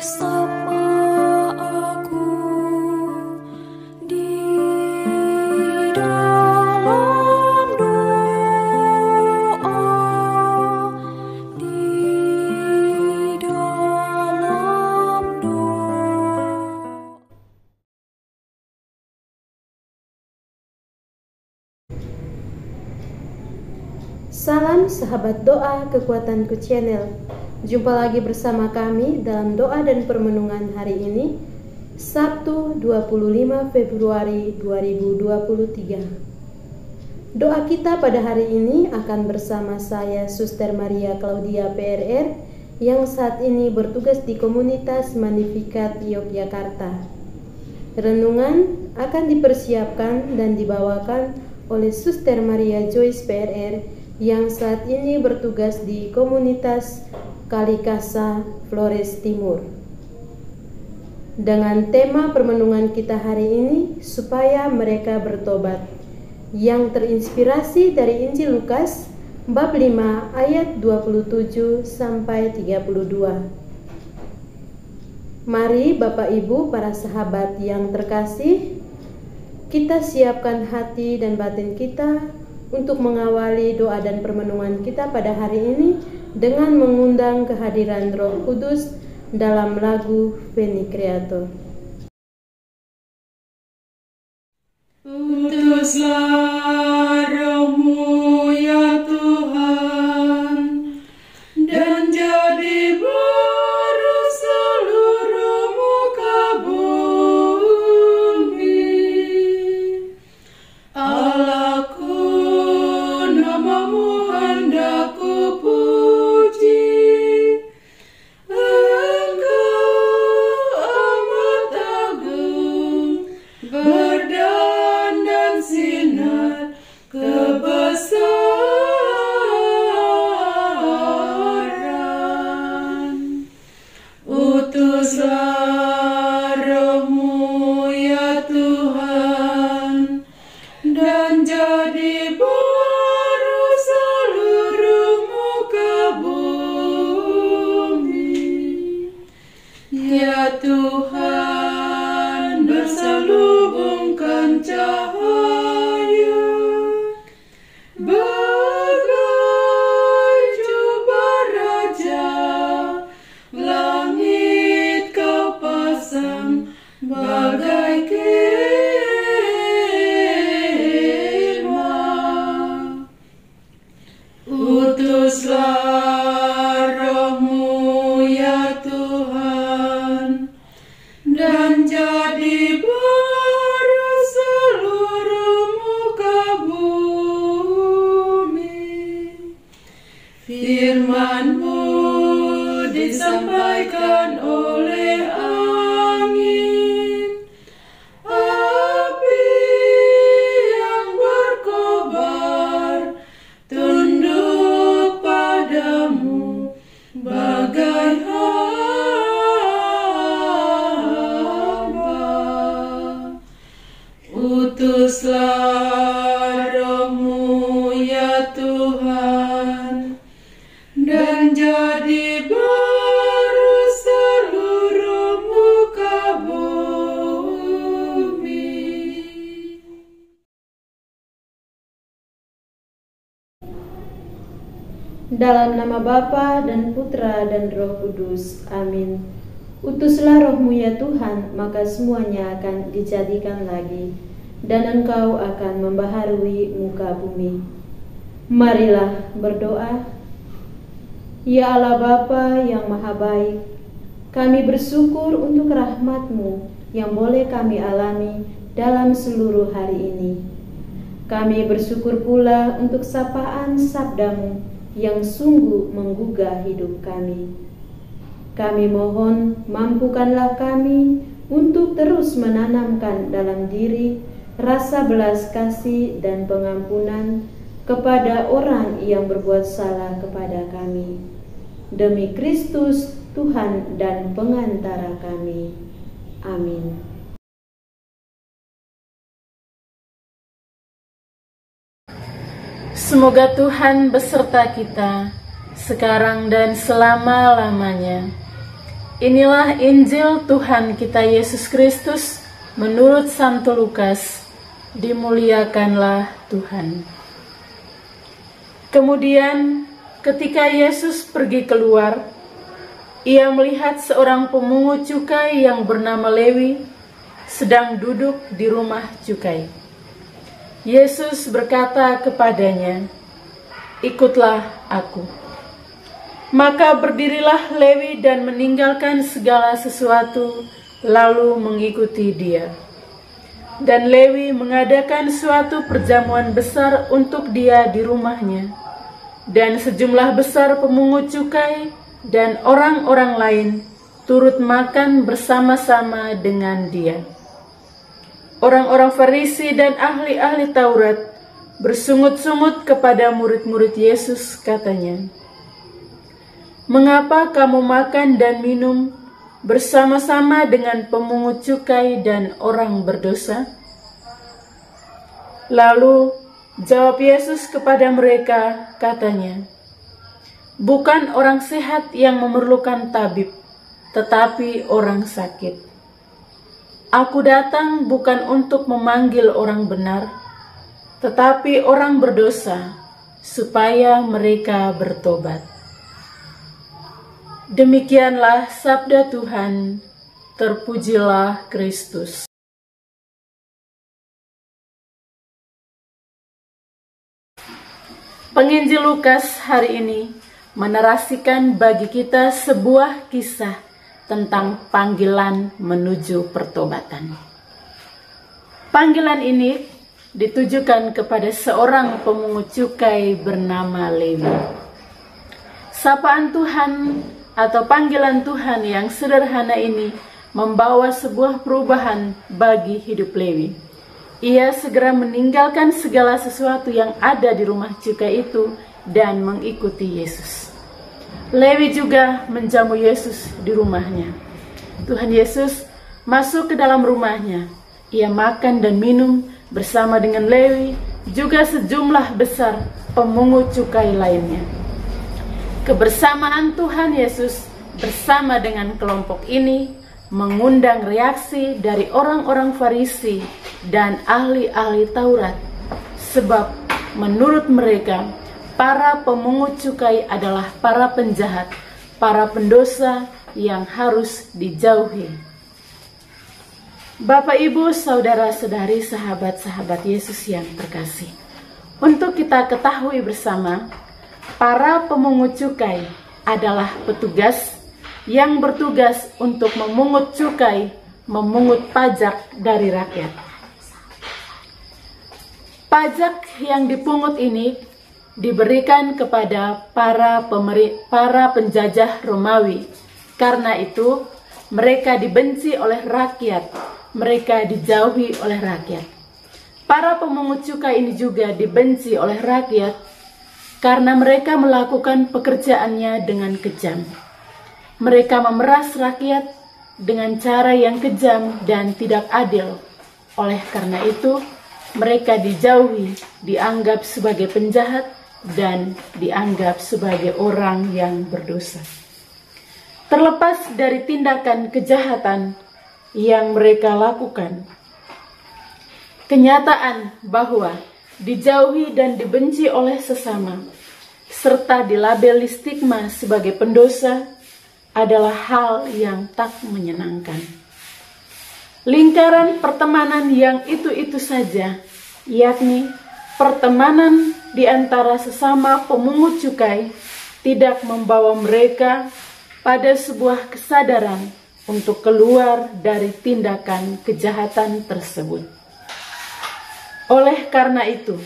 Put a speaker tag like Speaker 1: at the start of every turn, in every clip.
Speaker 1: bersama aku di dalam doa, di dalam doa.
Speaker 2: Salam sahabat doa Kekuatanku Channel. Jumpa lagi bersama kami dalam doa dan permenungan hari ini, Sabtu 25 Februari 2023. Doa kita pada hari ini akan bersama saya, Suster Maria Claudia PRR, yang saat ini bertugas di komunitas Magnificat Yogyakarta. Renungan akan dipersiapkan dan dibawakan oleh Suster Maria Joyce PRR yang saat ini bertugas di komunitas Kalikasa, Flores Timur. Dengan tema permenungan kita hari ini, supaya mereka bertobat, yang terinspirasi dari Injil Lukas bab 5 ayat 27 sampai 32. Mari Bapak Ibu, para sahabat yang terkasih, kita siapkan hati dan batin kita untuk mengawali doa dan permenungan kita pada hari ini dengan mengundang kehadiran Roh Kudus dalam lagu Veni Creator.
Speaker 3: Utuslah Roh-Mu ya Tuhan, dan jadi baru seluruh muka bumi. Allahku, nama-Mu hendak ku puji. Engkau amat agung, berdandan sinar kebesaran. Utuslah Roh-Mu ya Tuhan, dan jadi baru seluruh muka bumi. Ya Tuhan, berselubungkan cahaya bagai jubah raja, langit Kau pasang bagai kemah. Utuslah Roh-Mu ya Tuhan, dan jadi baru seluruh muka bumi. Firman-Mu disampaikan oleh angin, api yang berkobar, tunduk padamu bagai hamba. Utuslah Roh-Mu ya Tuhan, dan jadi baru seluruh muka bumi.
Speaker 2: Dalam nama Bapa dan Putra dan Roh Kudus. Amin. Utuslah Roh-Mu ya Tuhan, maka semuanya akan dijadikan lagi, dan Engkau akan membaharui muka bumi. Marilah berdoa. Ya Allah Bapa yang Maha Baik, kami bersyukur untuk rahmat-Mu yang boleh kami alami dalam seluruh hari ini. Kami bersyukur pula untuk sapaan sabda-Mu yang sungguh menggugah hidup kami. Kami mohon, mampukanlah kami untuk terus menanamkan dalam diri rasa belas kasih dan pengampunan kepada orang yang berbuat salah kepada kami. Demi Kristus, Tuhan dan pengantara kami. Amin.
Speaker 4: Semoga Tuhan beserta kita sekarang dan selama-lamanya. Inilah Injil Tuhan kita Yesus Kristus menurut Santo Lukas. Dimuliakanlah Tuhan. Kemudian ketika Yesus pergi keluar, ia melihat seorang pemungut cukai yang bernama Lewi sedang duduk di rumah cukai. Yesus berkata kepadanya, "Ikutlah aku." Maka berdirilah Lewi dan meninggalkan segala sesuatu, lalu mengikuti dia. Dan Lewi mengadakan suatu perjamuan besar untuk dia di rumahnya. Dan sejumlah besar pemungut cukai dan orang-orang lain turut makan bersama-sama dengan dia. Orang-orang Farisi dan ahli-ahli Taurat bersungut-sungut kepada murid-murid Yesus, katanya, "Mengapa kamu makan dan minum bersama-sama dengan pemungut cukai dan orang berdosa?" Lalu jawab Yesus kepada mereka, katanya, "Bukan orang sehat yang memerlukan tabib, tetapi orang sakit. Aku datang bukan untuk memanggil orang benar, tetapi orang berdosa, supaya mereka bertobat." Demikianlah sabda Tuhan, terpujilah Kristus. Penginjil Lukas hari ini menarasikan bagi kita sebuah kisah tentang panggilan menuju pertobatan. Panggilan ini ditujukan kepada seorang pemungut cukai bernama Lewi. Sapaan Tuhan atau panggilan Tuhan yang sederhana ini membawa sebuah perubahan bagi hidup Lewi. Ia segera meninggalkan segala sesuatu yang ada di rumah cukai itu dan mengikuti Yesus. Lewi juga menjamu Yesus di rumahnya. Tuhan Yesus masuk ke dalam rumahnya. Ia makan dan minum bersama dengan Lewi, juga sejumlah besar pemungut cukai lainnya. Kebersamaan Tuhan Yesus bersama dengan kelompok ini mengundang reaksi dari orang-orang Farisi dan ahli-ahli Taurat, sebab menurut mereka para pemungut cukai adalah para penjahat, para pendosa yang harus dijauhi. Bapak, Ibu, saudara-saudari, sahabat-sahabat Yesus yang terkasih, untuk kita ketahui bersama, para pemungut cukai adalah petugas yang bertugas untuk memungut cukai, memungut pajak dari rakyat. Pajak yang dipungut ini diberikan kepada para penjajah Romawi. Karena itu, mereka dibenci oleh rakyat, mereka dijauhi oleh rakyat. Para pemungut cukai ini juga dibenci oleh rakyat karena mereka melakukan pekerjaannya dengan kejam. Mereka memeras rakyat dengan cara yang kejam dan tidak adil. Oleh karena itu, mereka dijauhi, dianggap sebagai penjahat, dan dianggap sebagai orang yang berdosa. Terlepas dari tindakan kejahatan yang mereka lakukan, kenyataan bahwa dijauhi dan dibenci oleh sesama, serta dilabeli stigma sebagai pendosa adalah hal yang tak menyenangkan. Lingkaran pertemanan yang itu-itu saja, yakni pertemanan di antara sesama pemungut cukai, tidak membawa mereka pada sebuah kesadaran untuk keluar dari tindakan kejahatan tersebut. Oleh karena itu,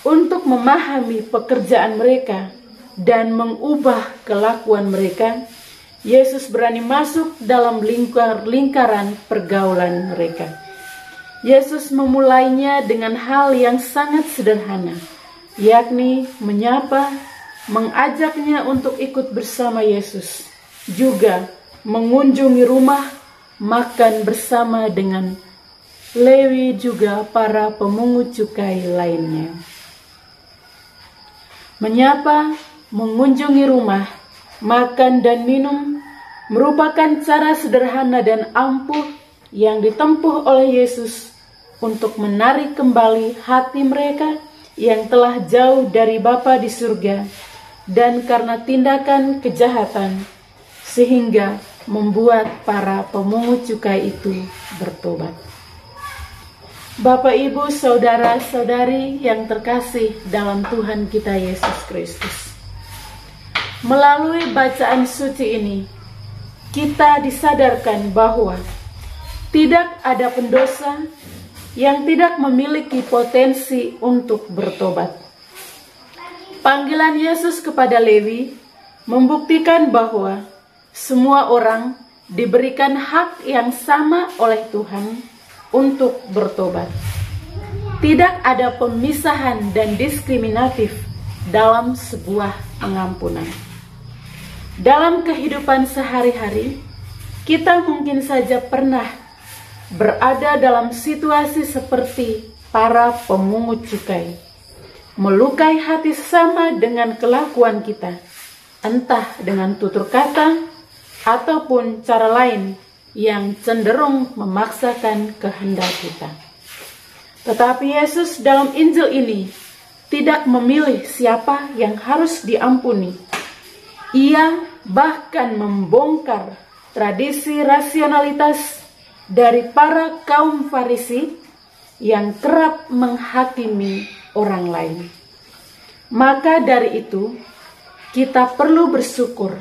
Speaker 4: untuk memahami pekerjaan mereka dan mengubah kelakuan mereka, Yesus berani masuk dalam lingkaran pergaulan mereka. Yesus memulainya dengan hal yang sangat sederhana, yakni menyapa, mengajaknya untuk ikut bersama Yesus, juga mengunjungi rumah, makan bersama dengan Lewi juga para pemungut cukai lainnya. Menyapa, mengunjungi rumah, makan dan minum merupakan cara sederhana dan ampuh yang ditempuh oleh Yesus untuk menarik kembali hati mereka yang telah jauh dari Bapa di surga dan karena tindakan kejahatan, sehingga membuat para pemungut cukai itu bertobat. Bapak, Ibu, saudara-saudari yang terkasih dalam Tuhan kita Yesus Kristus, melalui bacaan suci ini, kita disadarkan bahwa tidak ada pendosa yang tidak memiliki potensi untuk bertobat. Panggilan Yesus kepada Lewi membuktikan bahwa semua orang diberikan hak yang sama oleh Tuhan untuk bertobat. Tidak ada pemisahan dan diskriminatif dalam sebuah pengampunan. Dalam kehidupan sehari-hari, kita mungkin saja pernah berada dalam situasi seperti para pemungut cukai, melukai hati sesama dengan kelakuan kita, entah dengan tutur kata ataupun cara lain yang cenderung memaksakan kehendak kita. Tetapi Yesus dalam Injil ini tidak memilih siapa yang harus diampuni. Ia bahkan membongkar tradisi rasionalitas dari para kaum Farisi yang kerap menghakimi orang lain. Maka dari itu, kita perlu bersyukur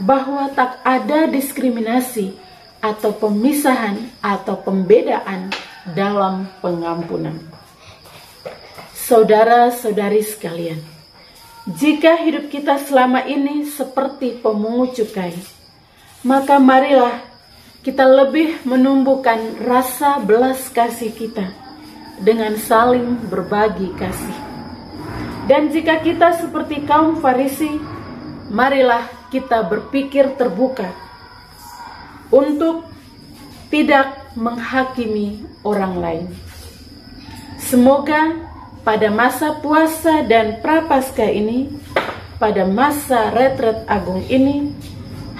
Speaker 4: bahwa tak ada diskriminasi atau pemisahan atau pembedaan dalam pengampunan. Saudara-saudari sekalian, jika hidup kita selama ini seperti pemungut cukai, maka marilah kita lebih menumbuhkan rasa belas kasih kita dengan saling berbagi kasih. Dan jika kita seperti kaum Farisi, marilah kita berpikir terbuka untuk tidak menghakimi orang lain. Semoga pada masa puasa dan prapaskah ini, pada masa retret agung ini,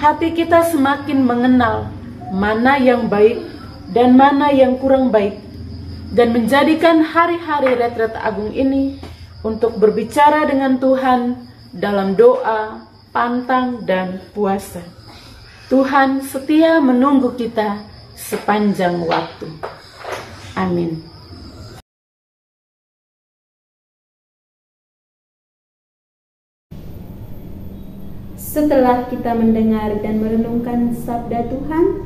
Speaker 4: hati kita semakin mengenal mana yang baik dan mana yang kurang baik, dan menjadikan hari-hari retret agung ini untuk berbicara dengan Tuhan dalam doa, pantang, dan puasa. Tuhan setia menunggu kita sepanjang waktu. Amin.
Speaker 2: Setelah kita mendengar dan merenungkan sabda Tuhan,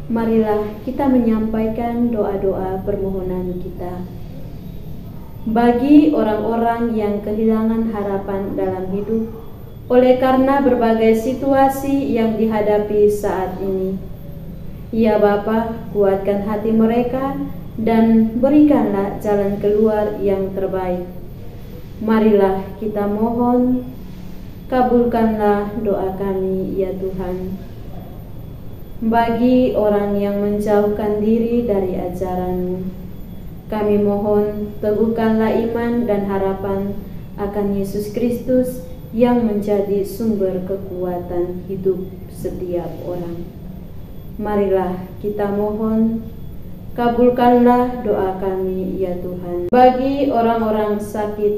Speaker 2: marilah kita menyampaikan doa-doa permohonan kita. Bagi orang-orang yang kehilangan harapan dalam hidup oleh karena berbagai situasi yang dihadapi saat ini, ya Bapa, kuatkan hati mereka dan berikanlah jalan keluar yang terbaik. Marilah kita mohon, kabulkanlah doa kami, ya Tuhan. Bagi orang yang menjauhkan diri dari ajaran-Mu, kami mohon teguhkanlah iman dan harapan akan Yesus Kristus yang menjadi sumber kekuatan hidup setiap orang. Marilah kita mohon, kabulkanlah doa kami, ya Tuhan. Bagi orang-orang sakit,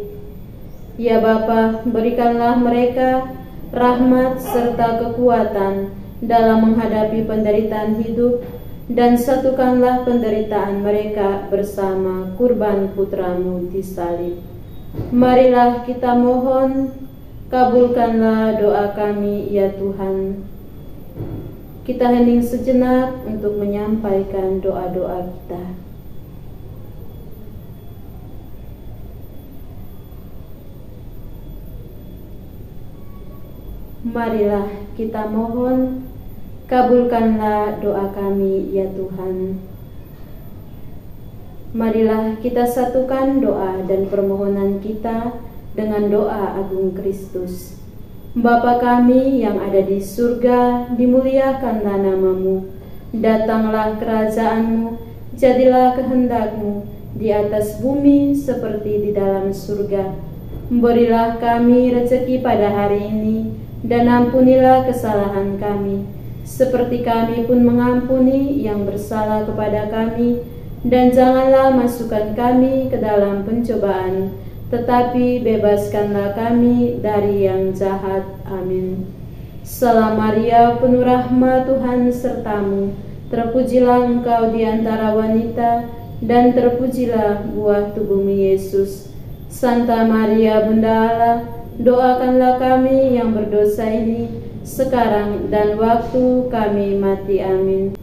Speaker 2: ya Bapa, berikanlah mereka rahmat serta kekuatan dalam menghadapi penderitaan hidup, dan satukanlah penderitaan mereka bersama kurban putra-Mu di salib. Marilah kita mohon, kabulkanlah doa kami, ya Tuhan. Kita hening sejenak untuk menyampaikan doa-doa kita. Marilah kita mohon, kabulkanlah doa kami, ya Tuhan. Marilah kita satukan doa dan permohonan kita dengan doa agung Kristus. Bapa kami yang ada di surga, dimuliakanlah nama-Mu. Datanglah kerajaan-Mu, jadilah kehendak-Mu di atas bumi seperti di dalam surga. Berilah kami rezeki pada hari ini, dan ampunilah kesalahan kami, seperti kami pun mengampuni yang bersalah kepada kami, dan janganlah masukkan kami ke dalam pencobaan, tetapi bebaskanlah kami dari yang jahat. Amin. Salam Maria, penuh rahmat, Tuhan sertamu, terpujilah engkau di antara wanita, dan terpujilah buah tubuhmu Yesus. Santa Maria, Bunda Allah, doakanlah kami yang berdosa ini, sekarang dan waktu kami mati. Amin.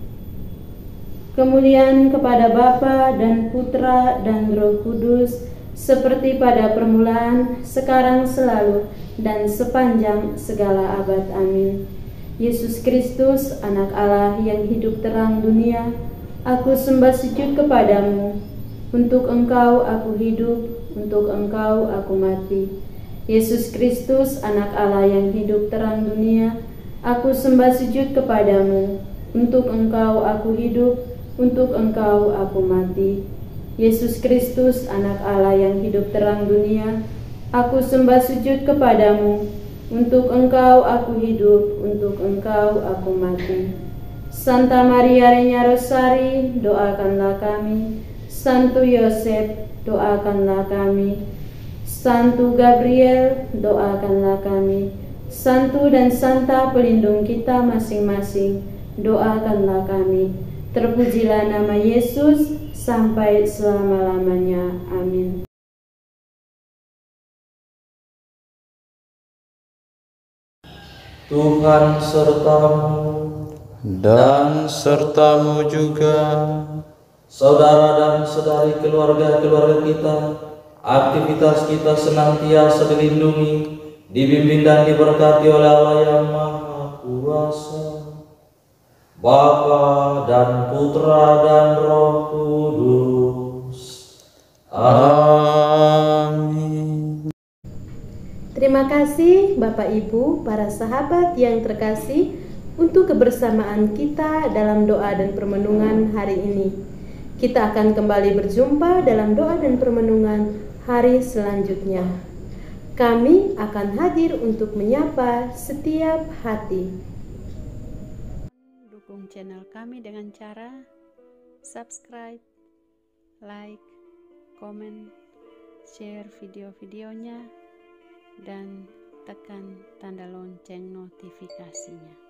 Speaker 2: Kemuliaan kepada Bapa dan Putra dan Roh Kudus, seperti pada permulaan, sekarang, selalu, dan sepanjang segala abad. Amin. Yesus Kristus, Anak Allah yang hidup terang dunia, aku sembah sujud kepadamu. Untuk Engkau aku hidup, untuk Engkau aku mati. Yesus Kristus, Anak Allah yang hidup terang dunia, aku sembah sujud kepadamu. Untuk Engkau aku hidup, untuk Engkau aku mati. Yesus Kristus, Anak Allah yang hidup terang dunia, aku sembah sujud kepadamu. Untuk Engkau aku hidup, untuk Engkau aku mati. Santa Maria Regna Rosari, doakanlah kami. Santo Yosef, doakanlah kami. Santo Gabriel, doakanlah kami. Santo dan Santa pelindung kita masing-masing, doakanlah kami. Terpujilah nama Yesus sampai selama-lamanya. Amin.
Speaker 5: Tuhan sertamu
Speaker 6: dan sertamu juga.
Speaker 5: Saudara dan saudari keluarga-keluarga kita, aktivitas kita senantiasa dilindungi, dibimbing dan diberkati oleh Allah yang Maha Kuasa, Bapa dan Putra dan Roh Kudus. Amin.
Speaker 2: Terima kasih Bapak Ibu, para sahabat yang terkasih, untuk kebersamaan kita dalam doa dan permenungan hari ini. Kita akan kembali berjumpa dalam doa dan permenungan hari selanjutnya. Kami akan hadir untuk menyapa setiap hati. Dukung channel kami dengan cara subscribe, like, komen, share video-videonya, dan tekan tanda lonceng notifikasinya.